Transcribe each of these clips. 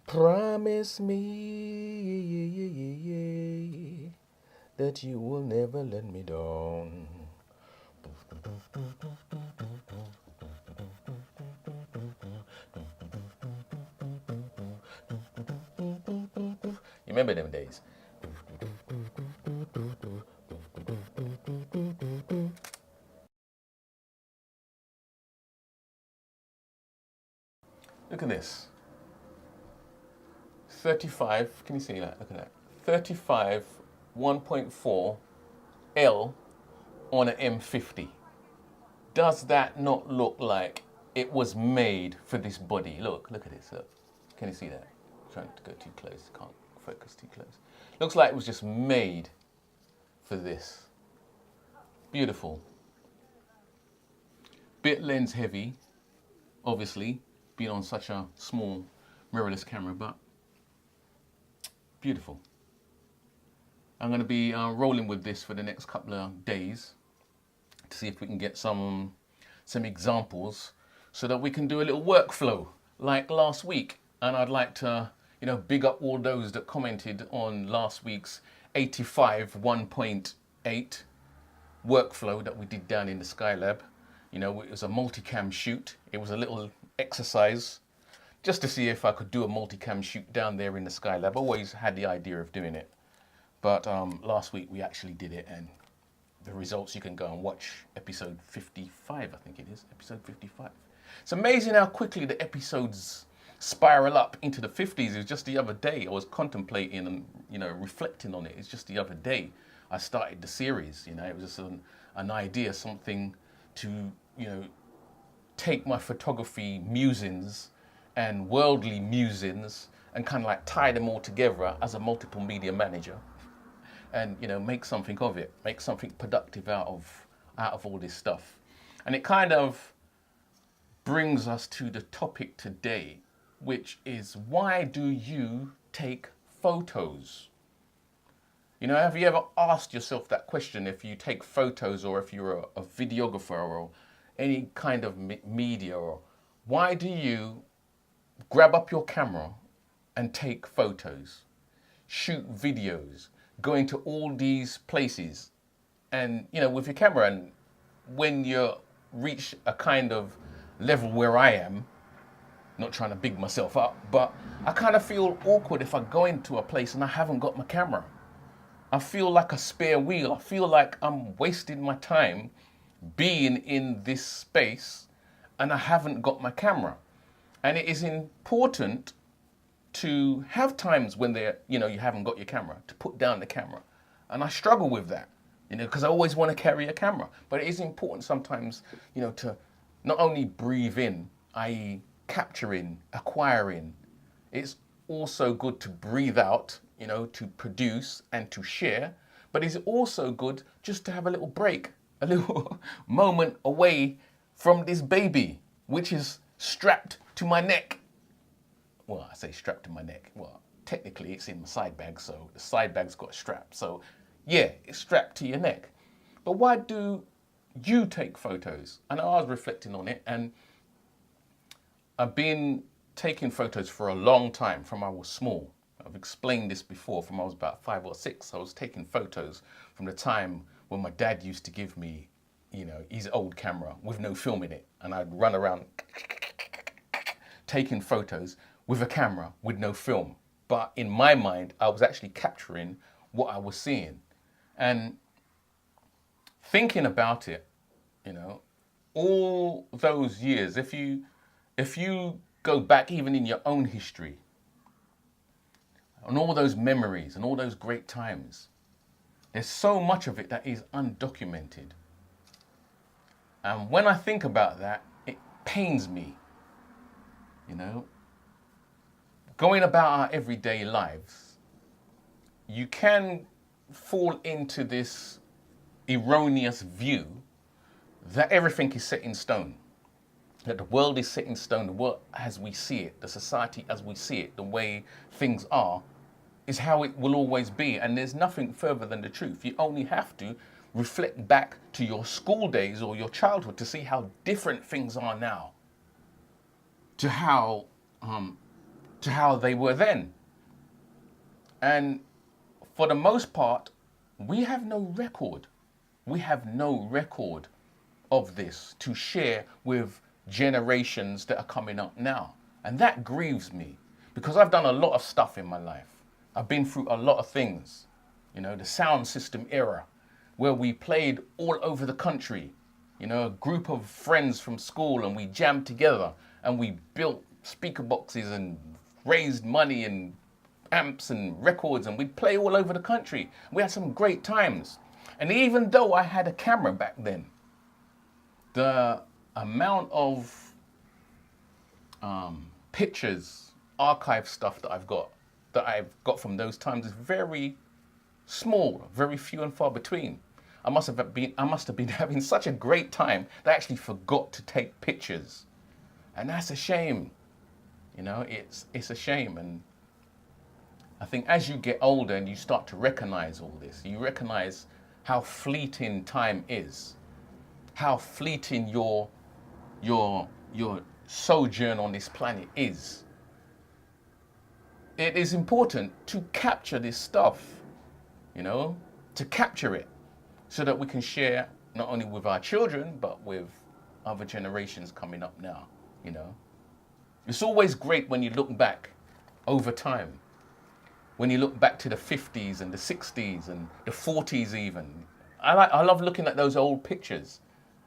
Promise me that you will never let me down. You remember them days? Look at this. 35, can you see that? Look at that. 35, 1.4 L on an M50. Does that not look like it was made for this body? Look at this. Look. Can you see that? I'm trying to go too close. Can't focus too close. Looks like it was just made for this. Beautiful. Bit lens heavy, obviously, being on such a small mirrorless camera, but beautiful. I'm going to be rolling with this for the next couple of days to see if we can get some examples so that we can do a little workflow like last week. And I'd like to, big up all those that commented on last week's 85 1.8 workflow that we did down in the Skylab. It was a multicam shoot. It was a little exercise just to see if I could do a multicam shoot down there in the Skylab. Always had the idea of doing it. But last week we actually did it, and the results you can go and watch episode 55, I think it is, episode 55. It's amazing how quickly the episodes spiral up into the 50s. It was just the other day I was contemplating and reflecting on it. It's just the other day I started the series. It was just an idea, something to take my photography musings and worldly musings and kind of like tie them all together as a multiple media manager, and make something of it, make something productive out of all this stuff. And it kind of brings us to the topic today, which is, why do you take photos? Have you ever asked yourself that question? If you take photos, or if you're a videographer or any kind of media, or why do you grab up your camera and take photos, shoot videos, going to all these places and with your camera? And when you reach a kind of level where I am, not trying to big myself up, but I kind of feel awkward if I go into a place and I haven't got my camera. I feel like a spare wheel. I feel like I'm wasting my time being in this space and I haven't got my camera. And it is important to have times when you haven't got your camera, to put down the camera. And I struggle with that, because I always want to carry a camera. But it is important sometimes, to not only breathe in, i.e. capturing, acquiring. It's also good to breathe out, to produce and to share. But it's also good just to have a little break, a little moment away from this baby, which is strapped to my neck. Well, I say strapped to my neck. Well, technically it's in my side bag, so the side bag's got a strap. So yeah, it's strapped to your neck. But why do you take photos? And I was reflecting on it, and I've been taking photos for a long time, from I was small. I've explained this before. From I was about 5 or 6, I was taking photos from the time when my dad used to give me, his old camera with no film in it. And I'd run around taking photos with a camera with no film. But in my mind, I was actually capturing what I was seeing. And thinking about it, all those years, if you go back even in your own history, and all those memories and all those great times, there's so much of it that is undocumented. And when I think about that, it pains me, Going about our everyday lives, you can fall into this erroneous view that everything is set in stone. That the world is set in stone, the world as we see it, the society as we see it, the way things are, is how it will always be. And there's nothing further than the truth. You only have to reflect back to your school days or your childhood to see how different things are now to how to how they were then. And for the most part, we have no record. We have no record of this to share with generations that are coming up now. And that grieves me because I've done a lot of stuff in my life. I've been through a lot of things. You know, the sound system era where we played all over the country. You know, a group of friends from school, and we jammed together and we built speaker boxes and raised money and amps and records, and we'd play all over the country. We had some great times. And even though I had a camera back then, the amount of pictures, archive stuff that I've got from those times is very small, very few and far between. I must have been having such a great time that I actually forgot to take pictures. And that's a shame. You know, it's a shame. And I think as you get older and you start to recognize all this, you recognize how fleeting time is, how fleeting your sojourn on this planet is. It is important to capture this stuff, you know, to capture it so that we can share not only with our children, but with other generations coming up now, you know. It's always great when you look back over time. When you look back to the 50s and the 60s and the 40s even. I love looking at those old pictures,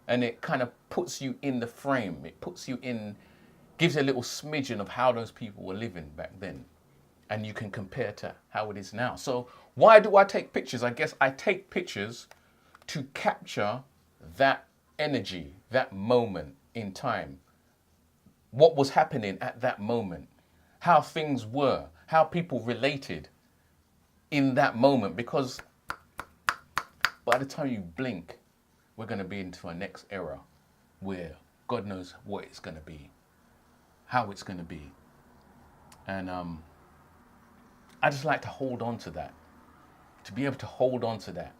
and it kind of puts you in the frame. It puts you in, gives you a little smidgen of how those people were living back then. And you can compare to how it is now. So why do I take pictures? I guess I take pictures to capture that energy, that moment in time. What was happening at that moment, how things were, how people related in that moment, because by the time you blink, we're going to be into a next era where God knows what it's going to be, how it's going to be. And I just like to hold on to that, to be able to hold on to that,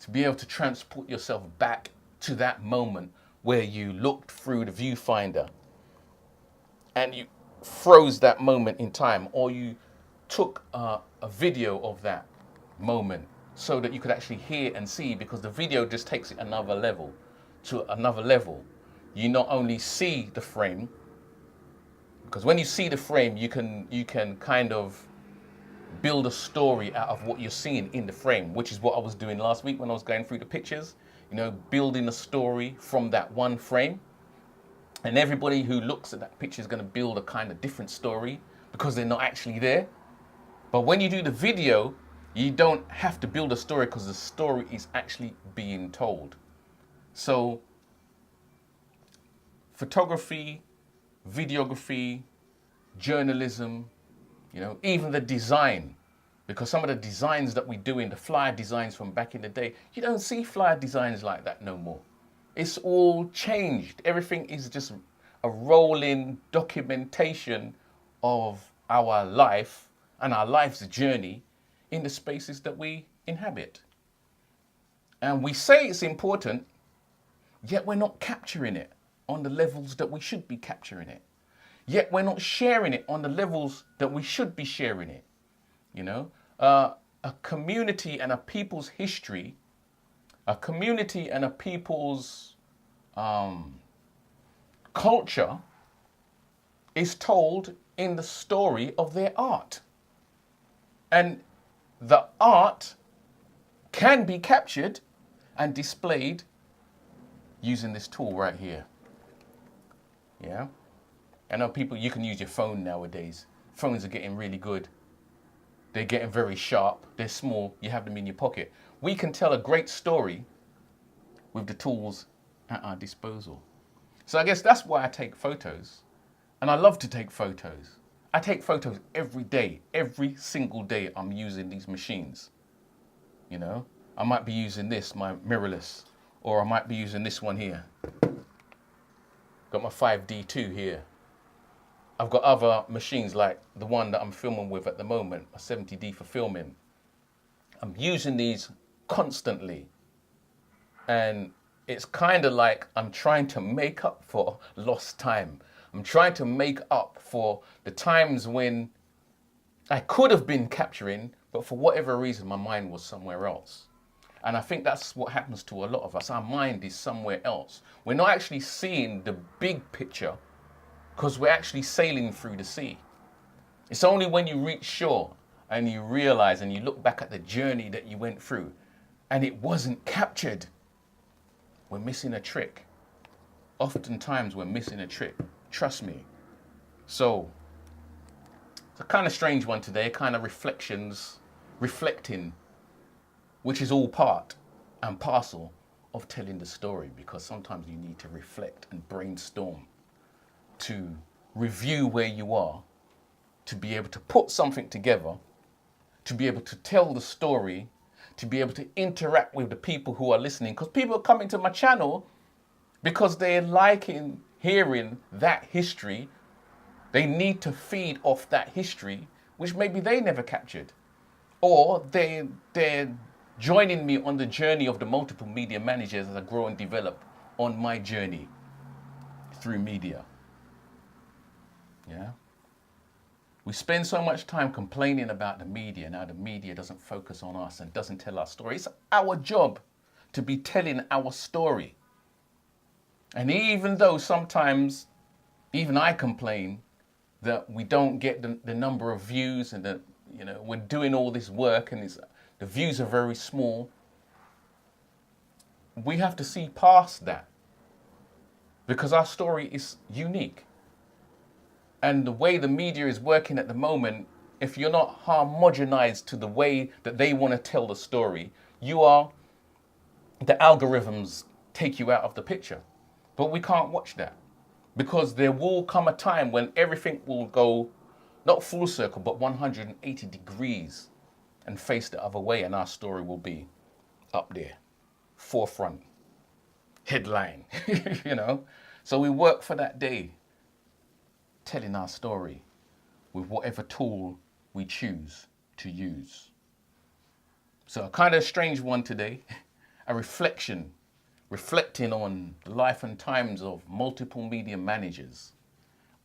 to be able to transport yourself back to that moment where you looked through the viewfinder and you froze that moment in time, or you took a video of that moment so that you could actually hear and see, because the video just takes it another level to another level. You not only see the frame, because when you see the frame, you can kind of build a story out of what you're seeing in the frame, which is what I was doing last week when I was going through the pictures, you know, building a story from that one frame. And everybody who looks at that picture is going to build a kind of different story because they're not actually there. But when you do the video, you don't have to build a story because the story is actually being told. So photography, videography, journalism, you know, even the design, because some of the designs that we do in the flyer designs from back in the day, you don't see flyer designs like that no more. It's all changed. Everything is just a rolling documentation of our life and our life's journey in the spaces that we inhabit. And we say it's important, yet we're not capturing it on the levels that we should be capturing it. Yet we're not sharing it on the levels that we should be sharing it. You know, a community and a people's history, a community and a people's culture is told in the story of their art. And the art can be captured and displayed using this tool right here. Yeah. I know people, you can use your phone nowadays. Phones are getting really good. They're getting very sharp. They're small. You have them in your pocket. We can tell a great story with the tools at our disposal. So I guess that's why I take photos. And I love to take photos. I take photos every day. Every single day I'm using these machines. You know, I might be using this, my mirrorless, or I might be using this one here. Got my 5D2 here. I've got other machines like the one that I'm filming with at the moment, a 70D for filming. I'm using these constantly. And it's kind of like I'm trying to make up for lost time. I'm trying to make up for the times when I could have been capturing, but for whatever reason, my mind was somewhere else. And I think that's what happens to a lot of us. Our mind is somewhere else. We're not actually seeing the big picture because we're actually sailing through the sea. It's only when you reach shore and you realize and you look back at the journey that you went through and it wasn't captured. We're missing a trick. Oftentimes we're missing a trick. Trust me. So it's a kind of strange one today, kind of reflecting, which is all part and parcel of telling the story, because sometimes you need to reflect and brainstorm to review where you are, to be able to put something together, to be able to tell the story, to be able to interact with the people who are listening. Because people are coming to my channel because they're liking hearing that history. They need to feed off that history, which maybe they never captured. Or they're joining me on the journey of the multiple media managers as I grow and develop on my journey through media. Yeah. We spend so much time complaining about the media and how the media doesn't focus on us and doesn't tell our story. It's our job to be telling our story. And even though sometimes even I complain that we don't get the number of views and that, you know, we're doing all this work and the views are very small, we have to see past that because our story is unique. And the way the media is working at the moment, if you're not homogenized to the way that they want to tell the story, the algorithms take you out of the picture. But we can't watch that because there will come a time when everything will go, not full circle, but 180 degrees and face the other way, and our story will be up there, forefront, headline, you know? So we work for that day, telling our story with whatever tool we choose to use. So a kind of strange one today, a reflecting on the life and times of multiple media managers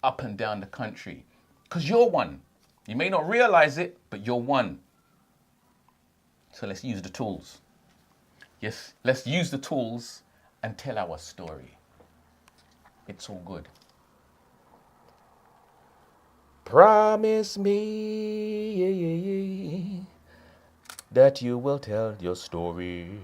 up and down the country. Because you're one. You may not realize it, but you're one. So let's use the tools. Yes, let's use the tools and tell our story. It's all good. Promise me that you will tell your story.